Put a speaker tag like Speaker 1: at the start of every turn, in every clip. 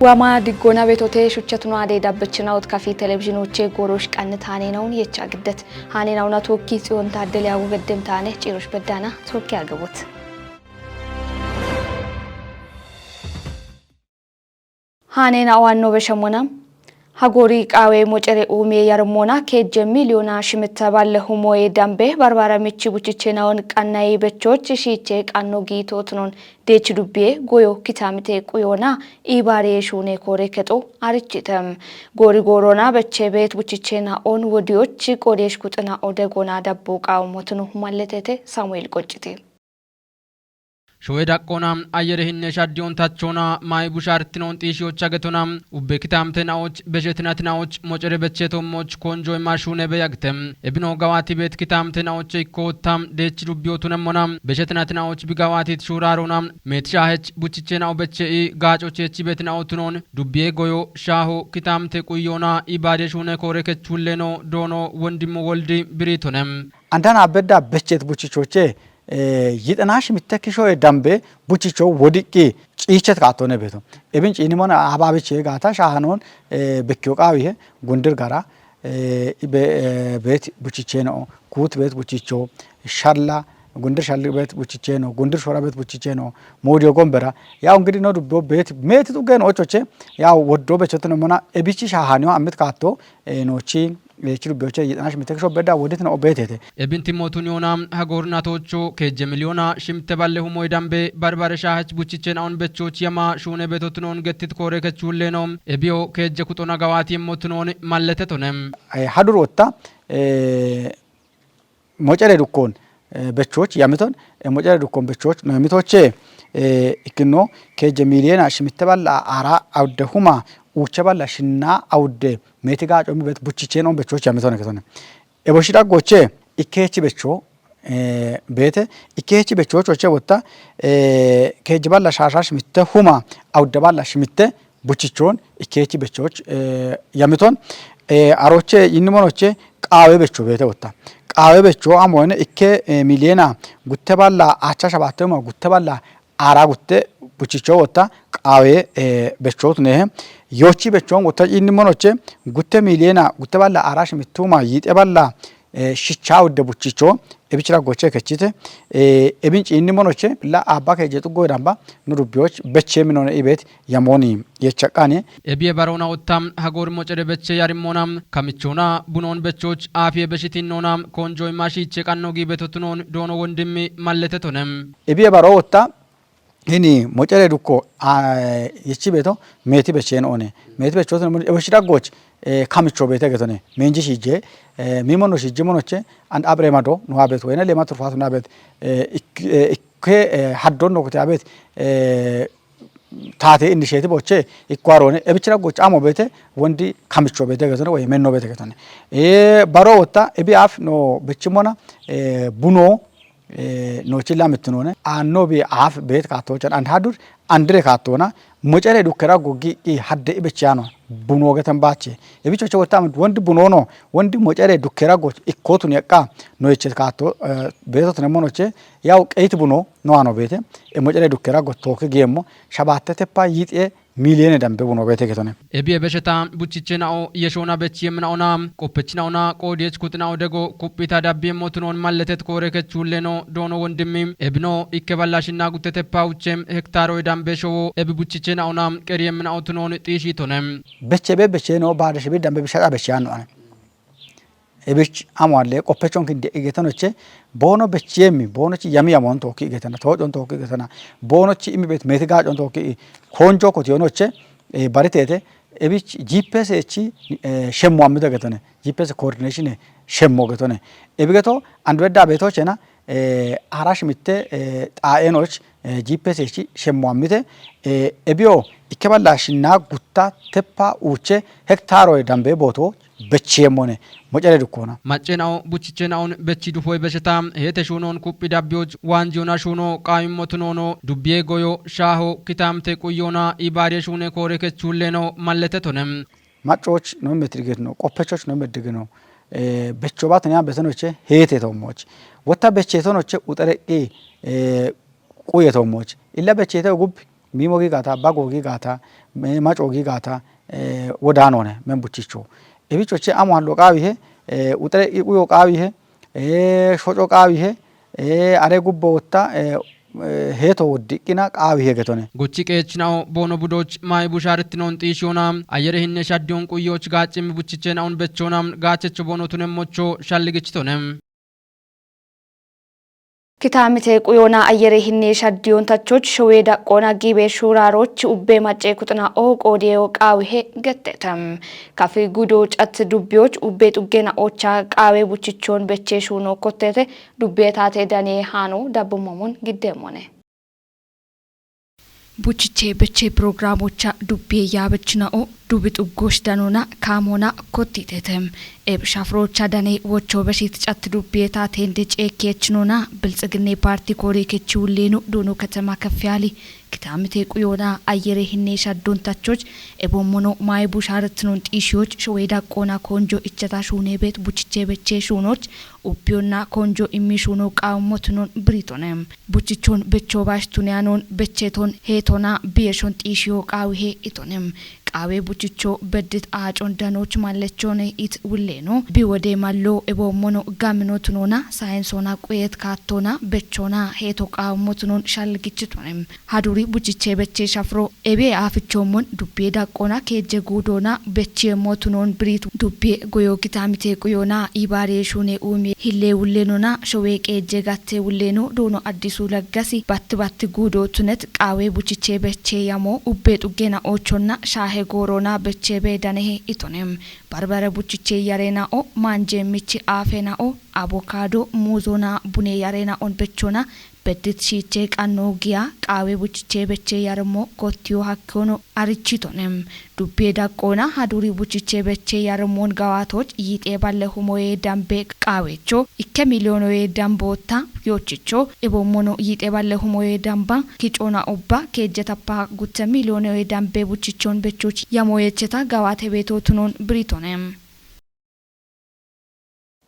Speaker 1: ዋማ ዲጎና ቤቶቴ ሹቸቱና አዴዳበችናውት ካፊ ቴሌቪዥኖቼ ጎሮሽ ቀንታኔ ነውን የቻግደት ሃኔናውና ቶኪ ጽዮን ታደለ ያው ገደም ታኔ ጪሮሽ በዳና ቶኪ ያገቡት ሃኔና ዋኖ በሸሞናም ሀጎሪ ቃዌ ሞጨሬ ኡሜ ያርሞና ከጀ ሚሊዮና ሽምታ ባለሁ ሞይ ዳምቤ ባርባራ ሚቺ ቡችቼናውን ቃናይ በቾች ሺቼ ቃኖ ጊቶትኖን ዴች ዱቤ ጎዮ ኪታምቴ ቁዮና ኢባሬ ሹኔ ኮሬ ከጦ አርችተም ጎሪ ጎሮና በቼ ቤት ቡችቼና ኦን ወዲዮች ቆዴሽ ኩጥና ኦደጎና ዳቦ ቃው ሞትኑ ማለቴቴ ሳሙኤል ቆጭቲ
Speaker 2: ሾዌዳ ቆና አየረህነ ሻዲዮን ታቾና ማይ ቡሻርትኖን ጢሺዎች አገቶና ኡበክታምተናዎች በጀትናትናዎች ሞጨረ በቸቶሞች ኮንጆ ማሹነ በያግተም እብኖ ጋዋቲ ቤት ክታምተናዎች ኢኮታም ደች ዱቢዮቱነሞና በጀትናትናዎች ቢጋዋቲ ሹራሮና ሜትሻህች ቡችቼናው በቸኢ ጋጮች እቺ ቤትናውቱኖን ዱቢዬ ጎዮ ሻሁ ክታምተ ቁዮና ኢባዴሹነ ኮረከቹለኖ ዶኖ ወንድሞ ወልዲ ብሪቶነም
Speaker 3: አንዳና አበዳ በቸት ቡችቾቼ ይጥናሽ ሚተክሾ ዳምቤ ቡቺቾ ወዲቂ ጪቸት ካቶነ ቤቶ እብን ጪኒሞን አባብቼ ጋታ ሻሃኖን በኪዮቃው ይሄ ጎንደር ጋራ ቤት ቡቺቼ ነው ኩት ቤት ቡቺቾ ሻላ ጎንደር ሻል ቤት ቡቺቼ ነው ጎንደር ሾራ ቤት ቡቺቼ ነው ሞዲዮ ጎንበራ ያው እንግዲህ ነው ዱቦ ቤት ሜት ጡገን ኦቾቼ ያው ወዶ በቸት ነው ሞና እቢቺ ሻሃኒዮ አምት ካቶ ኖቺ የችሉ ቢዮቼ ይጥናሽ ሚተክሾ በዳ ወዴት ነው ቤቴቴ
Speaker 2: እብንቲ ሞቱን ዮና ሀጎርናቶቹ ከጀ ሚሊዮና ሽምተ ባለሁ ሞይ ዳምቤ ባርባረ ሻህች ቡችቼን አሁን በቾች የማ ሹነ ቤቶትኖን ገትት ኮሬ ከቹሌ ነው እቢዮ ከጀ ኩጦና ጋዋቲ ሞቱኖን ማለተቶነም
Speaker 3: ሀዱር ወጣ ሞጨሬ ዱኮን በቾች ያመቶን ሞጨሬ ዱኮን በቾች ነው ሚቶቼ ኢክኖ ከጀ ሚሊዮና ሽምተ ባላ አራ አውደሁማ ኡቸባላ ሽና አውደ ሜቲጋ ጮሚ ቤት ቡችቼ ነው በቾች ያመቶነ ከተነ ኤቦሽዳ ጎቼ ኢኬቺ በቾ ቤተ ኢኬቺ በቾች ወቸ ወጣ ከጀባላ ሻሻሽ ሚተ ሁማ አውደባላ ሽሚተ ቡችቾን ኢኬቺ በቾች ያመቶን አሮቼ ይንሞኖቼ ቃዌ በቾ ቤተ ወጣ ቃዌ በቾ አሞነ ኢኬ ሚሊዮና ጉተባላ አቻ ሸባተማ ጉተባላ አራ ጉተ ቡችቾ ወጣ ቃዌ በቾት ነው ዮቺ በቾን ወጣ ይንሞኖቼ ጉተ ሚሊዮና ጉተባላ አራሽ ሚቱማ ይጤባላ ሽቻው ደቡችቾ እብችራ ጎቼ ከቺተ እብንጭ ይንሞኖቼ ላ አባ ከጀጡ ጎዳምባ ኑሩቢዎች በቼ ምን ሆነ ኢቤት ያሞኒ የቸቃኔ
Speaker 2: እቢየ ባሮና ወጣም ሀጎር ሞጨደ በቼ ያሪሞናም ከሚቾና ቡኖን በቾች አፊየ በሽቲኖና ኮንጆይ ማሺ ቸቃኖጊ በተቱኖን ዶኖ ወንድሜ ማለተቶነም
Speaker 3: እቢየ ባሮ ወጣ ይኒ ሞጨሬ ዱኮ ይቺ ቤቶ ሜቲ በቼን ኦኔ ሜቲ በቾት ነው እብሽዳ ጎች ካምቾ ቤተ ገተነ ሜንጂ ሲጄ ሚሞኖ ሲጄ ሞኖቼ አንድ አብሬማዶ ነው አቤት ወይና ለማ ትርፋቱ ነው አቤት ኢኬ ሀዶን ነው ኩታ አቤት ታቴ ኢኒሼቲቭ ወቼ ኢኳሮኔ እብችራ ጎች አሞ ቤተ ወንዲ ካምቾ ቤተ ገተነ ወይ ሜኖ ቤተ ገተነ ባሮ ወጣ እቢ አፍ ነው በችሞና ቡኖ ኖችላ ምትኖነ አኖቢ አፍ ቤት ካቶቸን አንድ ሀዱር አንድሬ ካቶና ሞጨሬ ዱከራ ጎጊ ሀደ ኢበቻኖ ቡኖ ገተንባቼ እቢቾቹ ወጣም ወንድ ቡኖ ነው ወንድ ሞጨሬ ዱከራ ጎች ኢኮቱን ያቃ ኖይቸት ካቶ ቤቶት ነሞኖቼ ያው ቀይት ቡኖ ነው አኖ ቤቴ ሞጨሬ ዱከራ ጎ ቶክ ጌሞ ሸባተተፓ ይጤ ሚሊዮን ዳምቤ ቡኖ ቤቴ ገተነ
Speaker 2: እቢየ በሸታ ቡችቼናኦ የሾና በች የምናውና ቆፕችናውና ቆዴች ኩጥናው ደጎ ኩጲታ ዳቤ ሞትኖን ማለተት ኮሬከቹሌ ነው ዶኖ ወንድሜ እብኖ ኢከባላሽና ጉተተፓውቼም ሄክታሮ ዳምቤ ሾ እብ ቡችቼናውና ቀሪ የምናውትኖን ጢሺቶነም
Speaker 3: በቸቤ በቸ ነው ባደሽ ቤት ዳምቤ ቢሻቃ በቻ ነው እብች አሟለ ቆፐቾን ክንደ እገተኖቼ ቦኖ በቸሚ ቦኖች ያሚ ያሞን ቶኪ እገተና ተወጆን ቶኪ እገተና ቦኖች ኢሚ ቤት ሜትጋጆን ቶኪ ኮንጆ ኮቲዮኖቼ ባሪቴቴ እብች ጂፒኤስ እቺ ሸሞ አምደ ገተነ ጂፒኤስ ኮኦርዲኔሽን ሸሞ ገተነ እብገቶ አንድ ወዳ ቤቶችና አራሽ ሚተ ጣኤኖች ጂፒኤስ እቺ ሸሞ አምደ እቢዮ ኢከባላሽና ጉታ ተፓ ኡቼ ሄክታሮ ዳምቤ ቦቶ በቼሞነ ሞጨሬ ዱኮና
Speaker 2: ማጨናው ቡችቼናውን በቺ ዱፎይ በሽታ ሄተሹኖን ኩጲ ዳቢዎች ዋንጂዮና ሹኖ ቃይሞትኖኖ ዱቢዬ ጎዮ ሻሆ ኪታምቴ ቁዮና ኢባዴ ሹኔ ኮሬከቹሌ ነው ማለተቶነም
Speaker 3: ማጮች ነው ሜትሪጌት ነው ቆፐቾች ነው መድግ ነው በቾባት ኛ በተኖቼ ሄቴቶሞች ወታ በቼቶኖቼ ኡጠረቂ ቁየቶሞች ኢላ በቼተው ጉብ ሚሞጊ ጋታ ባጎጊ ጋታ ማጮጊ ጋታ ወዳኖነ መንቡችቾ እቢቾቼ አሟሎ ቃቢሄ ውጥረ ኢቁዮ ቃቢሄ ሾጮ ቃቢሄ አሬ ጉቦ ወጣ ሄቶ ወድቂና ቃቢሄ ገቶነ
Speaker 2: ጎቺ ቄችናው ቦኖ ቡዶች ማይ ቡሻርት ነው እንጥይሾና አየረ ህነ ሻዲዮን ቁዮች ጋጭም ቡችቼን አሁን በቾናም ጋቸች ቦኖቱንም ሞቾ ሻልግችቶነም
Speaker 1: ኪታምቴ ቁዮና አየረ ህነ ሻዲዮን ታቾች ሸዌዳ ቆና ጊቤ ሹራሮች ኡቤ ማጨ ኩጥና ኦቆዲዮ ቃዊሄ ገተተም ካፊ ጉዶ ጫት ዱቢዮች ኡቤ ጡጌና ኦቻ ቃዌ ቡችቾን በቼሹ ነው ኮቴቴ ዱቤ ታቴ ዳኔ ሃኖ ዳቦማሙን ግደሞነ ቡችቼ በቼ ፕሮግራሞቻ ዱቤ ያበችናኦ ዱብጡ ጎሽ ዳኖና ካሞና ኮቲቴተም ኤብሻፍሮቻ ዳኔ ወቾ በሽት ጫት ዱቤ ታቴ እንደ ጨኬችኖና ብልጽግኔ ፓርቲ ኮሪ ከቺውሌኑ ዶኖ ከተማ ከፍያሊ ኪታምቴ ቁዮና አየረ ህኔ ሻዶን ታቾች ኤቦሞኖ ማይ ቡሻርትኑን ጢሺዎች ሸዌዳ ቆና ኮንጆ እቸታ ሹኔ ቤት ቡችቼ በቼ ሹኖች ኡፒዮና ኮንጆ ኢሚሹኖ ቃውሞትኑን ብሪቶነም ቡችቾን በቾ ባሽቱኒያኖን በቼቶን ሄቶና ቢየሾን ጢሺዮ ቃዊሄ ኢቶነም ቃዌ ቡችቾ በድት አጮን ዳኖች ማለቾነ ኢት ውሌኖ ቢወዴ ማሎ ኤቦሞኖ ጋምኖትኖና ሳይንሶና ቆየት ካቶና በቾና ሄቶ ቃውሞትኑን ሻልግችቶነም ሀዱሪ ቡችቼ በቼ ሻፍሮ ኤቤ አፍቾሞን ዱቤ ዳቆና ከጀ ጉዶና በቼ ሞትኖን ብሪቱ ዱቤ ጎዮ ኪታምቴ ቁዮና ኢባሬ ሹኔ ኡሚ ሂሌ ውሌኖና ሸዌ ከጀ ጋቴ ውሌኖ ዶኖ አዲሱ ለጋሲ ባት ጉዶ ቱነት ቃዌ ቡችቼ በቼ ያሞ ኡቤ ጡጌና ኦቾና ሻሄ ጎሮና በቼ ቤዳኔ ኢቶኔም ባርባረ ቡችቼ ያሬና ኦ ማንጄ ሚቺ አፌና ኦ አቮካዶ ሙዞና ቡኔ ያሬና ኦን በቾና በድት ሺቼ ቃኖ ጊያ ቃዌ ቡችቼ በቼ ያርሞ ኮቲዮ ሀኮኖ አርቺቶነም ዱቤ ዳቆና ሀዱሪ ቡችቼ በቼ ያርሞን ጋዋቶች ይጤ ባለ ሁሞዬ ዳምቤ ቃዌቾ ኢከ ሚሊዮኖዬ ዳምቦታ ዮችቾ ኤቦሞኖ ይጤ ባለ ሁሞዬ ዳምባ ኪጮና ኦባ ከጀታፓ ጉተ ሚሊዮኖዬ ዳምቤ ቡችቾን በቾች ያሞየቸታ ጋዋቴ ቤቶቱኖን ብሪቶነም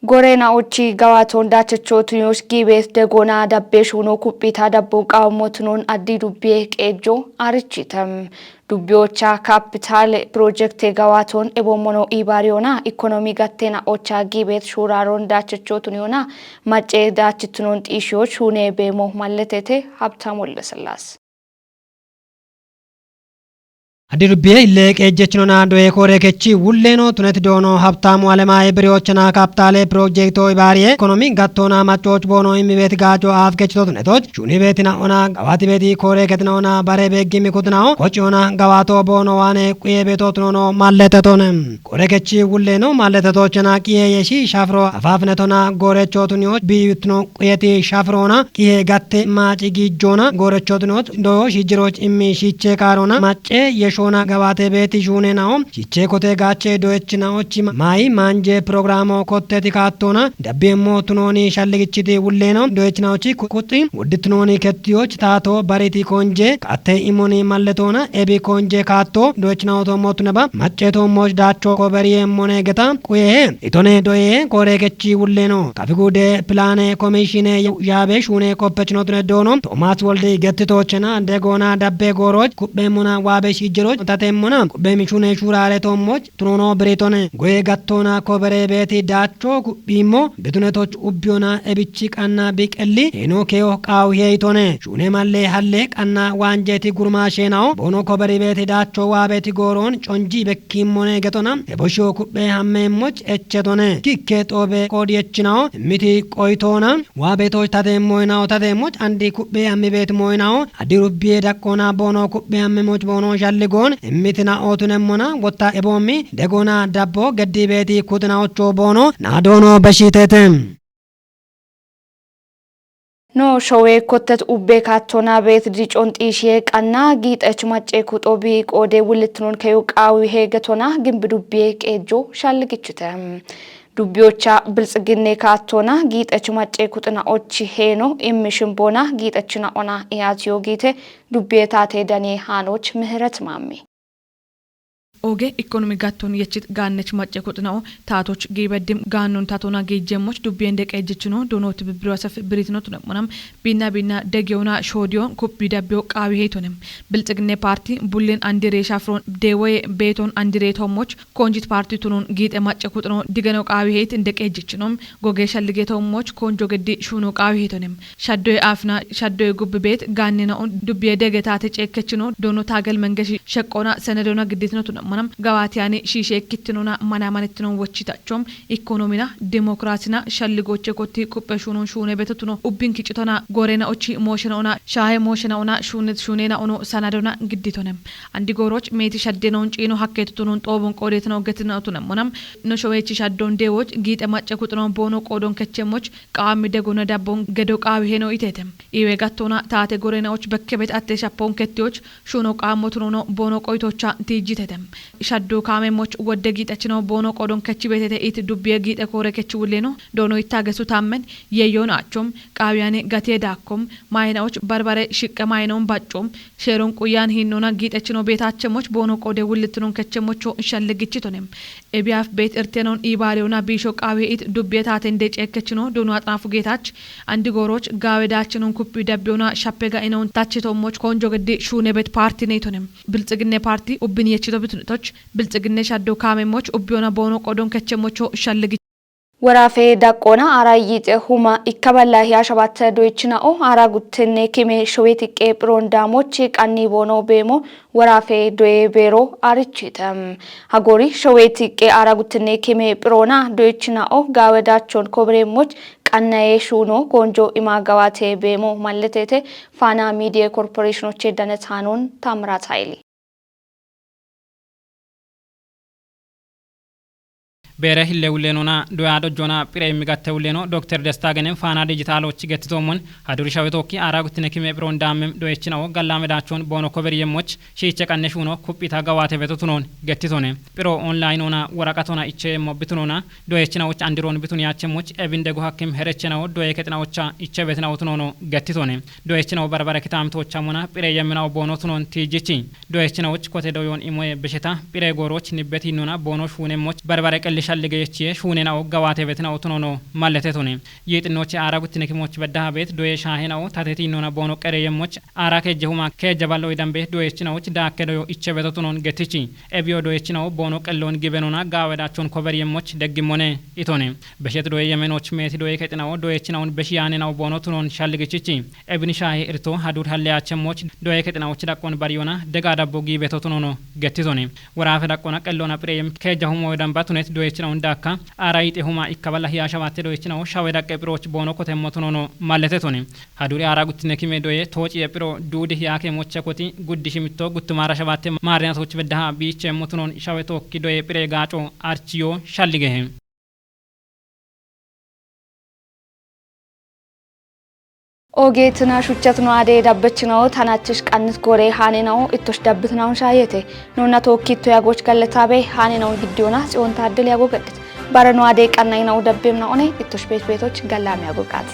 Speaker 1: ጎሬና ኦቺ ጋዋቶን ዳቸቾቱኞስ ጊቤት ደጎና ዳቤሽ ሆኖ ኩጲታ ዳቦ ቃውሞትኖን አዲ ዱቤ ቄጆ አርቺተም ዱቢዮቻ ካፒታል ፕሮጀክት ጋዋቶን ኤቦሞኖ ኢባሪዮና ኢኮኖሚ ጋቴና ኦቻ ጊቤት ሹራሮን ዳቸቾቱኞና ማጨ ዳችትኖን ጢሺዎች ሁኔ ቤሞ ማለቴቴ ሀብታም ወለስላስ
Speaker 4: አዲሩቤ ለቀጀችኖና ዶዬ ኮሬከቺ ውሌኖ ቱነት ዶኖ ሀብታሙ አለማይ ብሪዎችና ካፒታል ፕሮጀክቶ ባሪዬ ኢኮኖሚ ጋቶና ማቾች ቦኖ ኢሚቤት ጋጆ አፍገችቶ ቱነቶች ሹኒ ቤትና ኦና ጋዋቲ ቤቲ ኮሬከትናውና ባሬ ቤጊ ሚኩትናው ኮጪዮና ጋዋቶ ቦኖ ዋኔ ቁዬ ቤቶትኖ ማለተቶንም ኮሬከቺ ውሌኖ ማለተቶችና ቂዬ የሺ ሻፍሮ አፋፍነቶና ጎረቾቱኒዎች ቢዩትኖ ቁየቲ ሻፍሮና ቂዬ ጋቴ ማጪ ጊጆና ጎረቾቱኖች ዶ ሽጅሮች ኢሚ ሺቼ ካሮና ማጬ ሾና ገባቴ ቤት ሹኔ ናው ሲቼ ኮቴ ጋቼ ዶችናዎች ማይ ማንጄ ፕሮግራሞ ኮቴ ቲካቶና ደቤሞ ቱኖኒ ሻልግቺቲ ውሌ ነው ዶችናዎች ቁጥ ውድትኖኒ ከቲዎች ታቶ ባሪቲ ኮንጄ ካቴ ኢሞኒ ማለቶና ኤቢ ኮንጄ ካቶ ዶችናው ቶሞቱ ነባ ማጨቶ ሞች ዳቾ ኮበሪ ሞኔ ገታ ቁዬ ኢቶኔ ዶዬ ኮሬገቺ ውሌ ነው ካፊጉዴ ፕላኔ ኮሚሽኔ ያቤ ሹኔ ኮፐችኖ ተነዶኖ ቶማስ ወልዴ ገትቶችና እንደጎና ደቤ ጎሮች ኩቤሙና ዋቤ ሽጅሮ ታቴሞና በሚቹኔ ሹራሬ ቶሞች ትሮኖ ብሬቶነ ጎዬ ጋቶና ኮበሬ ቤቲ ዳቾ ቢሞ በቱነቶች ኡቢዮና ኤቢቺ ቃና ቢቀሊ ሄኖኬዮ ቃው ሄይቶነ ሹኔ ማሌ ሀሌ ቃና ዋንጀቲ ጉርማሼናው ቦኖ ኮበሬ ቤቲ ዳቾ ዋቤቲ ጎሮን ጮንጂ በኪሞኔ ገቶና ኤቦሾ ኩቤ ሀሜሞች ኤቸቶነ ኪኬ ጦቤ ኮዲየችናው ሚቲ ቆይቶና ዋቤቶች ታቴሞይናው ታቴሞች አንዲ ኩቤ ሀሜ ቤት ሞይናው አዲሩቤ ዳቆና ቦኖ ኩቤ ሀሜሞች ቦኖ ሻልጎን እሚትና ኦቱነሞና ወታ ኤቦሚ ደጎና ዳቦ ገዲ ቤቲ ኩትናዎቾ ቦኖ ናዶኖ በሺቴትም
Speaker 1: ኖ ሾዌ ኮተት ኡቤ ካቶና ቤት ዲጮን ጢሼ ቃና ጊጠች ማጨ ኩጦቢ ቆዴ ውልትኖን ከዩቃዊ ሄገቶና ግንብ ዱቤ ቄጆ ሻልግችተም ዱቢዮቻ ብልጽግኔ ካቶና ጊጠች ማጨ ኩጥና ኦቺ ሄኖ ኢሚሽምቦና ጊጠችና ኦና ኢያቲዮ ጊቴ ዱቤ ታቴ ዳኔ ሃኖች ምህረት ማሚ
Speaker 5: ኦጌ ኢኮኖሚ ጋቶን የችት ጋነች ማጨቁጥ ነው ታቶች ጌበድም ጋኖን ታቶና ጌጀሞች ዱቤ እንደቀጀች ነው ዶኖት ብብሮ ሰፍ ብሪት ነው ተነምናም ቢና ደጌውና ሾዲዮን ኩፕ ዳቢዮ ቃዊ ሄቶንም ብልጽግና ፓርቲ ቡልን አንዲሬ ሻፍሮን ዴወይ ቤቶን አንዲሬ ቶሞች ኮንጂት ፓርቲ ቱኑን ጌጠ ማጨቁጥ ነው ዲገነው ቃዊ ሄት እንደቀጀች ነው ጎጌ ሸልጌ ቶሞች ኮንጆ ገዲ ሹኑ ቃዊ ሄቶንም ሻዶይ አፍና ሻዶይ ጉብ ቤት ጋኔናው ዱቤ ደገታ ተጨከች ነው ዶኖ ታገል መንገሽ ሸቆና ሰነዶና ግዴት ነው manam gawaatiyani shiishee kittinuna manamanittino wochitaachom ekonomina demokrasina shalligoche kotti kuppeshunon shune betutuno ubbin kicitona gorena ochi moshena shahe moshena ona shunena ono sanadona gidditonem andi goroch meti shaddenon ciino hakketutunon xobon qodetno getna tunem manam no showechi shaddon dewoch giite maccakutno bono qodon kechchemoch qaami degona dabbon gedo qaawi heno itetem iwe gattona taate gorena och bekkebet atte shappon kettioch shuno qaamotno bono qoytocha tijitetem shaddo kaamemoch wodde giitachino bono qodon kechi betete it dubbiye giite kore kechi wuleno dono ittagesu tammen yeyon achom qaawiyane gate dakkom maynaoch barbare shiqqe maynon baccom sheron quyan hinnona giitachino betachmoch bono qode wulitnon kechmocho shallegichitonem ebiaf bet ertenon ibareona bisho qaawi it dubbiye taten de cekechino dono atnafu geetach andi goroch gaawedachnon kuppi dabbiona shappega inon tachitomoch konjo gedi shune bet parti netonem bilጽግና ፓርቲ ኦብን የችቶ ብትንቶች ብልጽግና ሻዶ ካሜሞች ኦቢዮና ቦኖ ቆዶን ከቸሞቾ ሻለግ
Speaker 1: ወራፌ ዳቆና አራይጥ ሁማ ይከበላ ያሸባተ ዶይችናኦ አራጉትኔ ኪሜ ሾዌት ቄፕሮንዳሞች ቃኒ ቦኖ ቤሞ ወራፌ ዶይ ቤሮ አርችተም ሀጎሪ ሾዌት ቄ አራጉትኔ ኪሜ ፕሮና ዶይችናኦ ጋወዳቾን ኮብሬሞች ቀናዬ ሹኖ ጎንጆ ኢማጋዋቴ ቤሞ ማለቴቴ ፋና ሚዲያ ኮርፖሬሽኖች ደነታኑን ታምራት ኃይሊ
Speaker 6: bere hille wulenona doyado jona pire migatte wuleno dr desta genen fana digitaloch gettomon haduri shawetoki aragutine kime bron damem doyechinawo gallamedachon bono koberyemoch shiche kanne shuno kupita gawate betotunon gettitone piro online ona waraqatona iche mobbitunona doyechinawoch andiron bitun yachemoch ebindego hakim herechinawo doyeketinawocha iche betinawotunono gettitone doyechinawo barbara kitamtochamona pire yeminawo bono tunon tijichi doyechinawoch kote doyon imoye besheta pire goroch nibbetinona bono shunemoch barbara kelli ሻልገየች ሹኔናው ጋዋቴ ቤትናው ተኖኖ ማለቴቶኔ የጥኖች አራጉት ነኪሞች በዳህ ቤት ዶየ ሻሄናው ታቴቲኖና ቦኖ ቀረየሞች አራከ ጀሁማ ከጀባለው ይደም ቤት ዶየችናዎች ዳከደዮ ኢቸ ቤቶቱኖን ገትቺ ኤቢዮ ዶየችናው ቦኖ ቀሎን ግበኖና ጋወዳቾን ኮበርየሞች ደግሞኔ ኢቶኔ በሸት ዶየ የመኖች ሜት ዶየ ከጥናው ዶየችናውን በሺያኔናው ቦኖ ተኖን ሻልገችቺ ኤብኒ ሻሄ እርቶ ሀዱር ሀለያቸሞች ዶየ ከጥናዎች ዳቆን ባሪዮና ደጋዳቦ ጊቤቶቱኖ ገትቶኔ ወራፈ ዳቆና ቀሎና ፕሬም ከጀሁሞ ወደምባቱነት ዶየ ነው እንዳካ አራይጤ ሁማ ይከበላ ያሻባቴ ዶይች ነው ሻወዳ ቀብሮች ቦኖ ኮተሞቱኖ ነው ማለቴቶኒ ሀዱሪ አራጉት ነኪሜ ዶየ ቶጪ የፕሮ ዱድ ያኬ ሞቸኮቲ ጉድሽ ሚቶ ጉት ማራሻባቴ ማርያቶች በዳሃ ቢቸ ሞቱኖን ሻወቶ ኪዶየ ፕሬ ጋጮ አርቺዮ ሻልገሄ
Speaker 1: ኦጌትና ሹቸት ነው አዴ ዳበች ነው ታናችሽ ቀንስ ጎሬ ሃኔ ነው እቶሽ ዳብት ነው ሻየቴ ኖና ቶኪቶ ያጎች ገለታቤ ሃኔ ነው ግዲዮና ጽዮን ታደል ያጎገድት ባረኖ አዴ ቀናይ ነው ደብም ነው ኦኔ እቶሽ ቤቶች ገላም ያጎቃት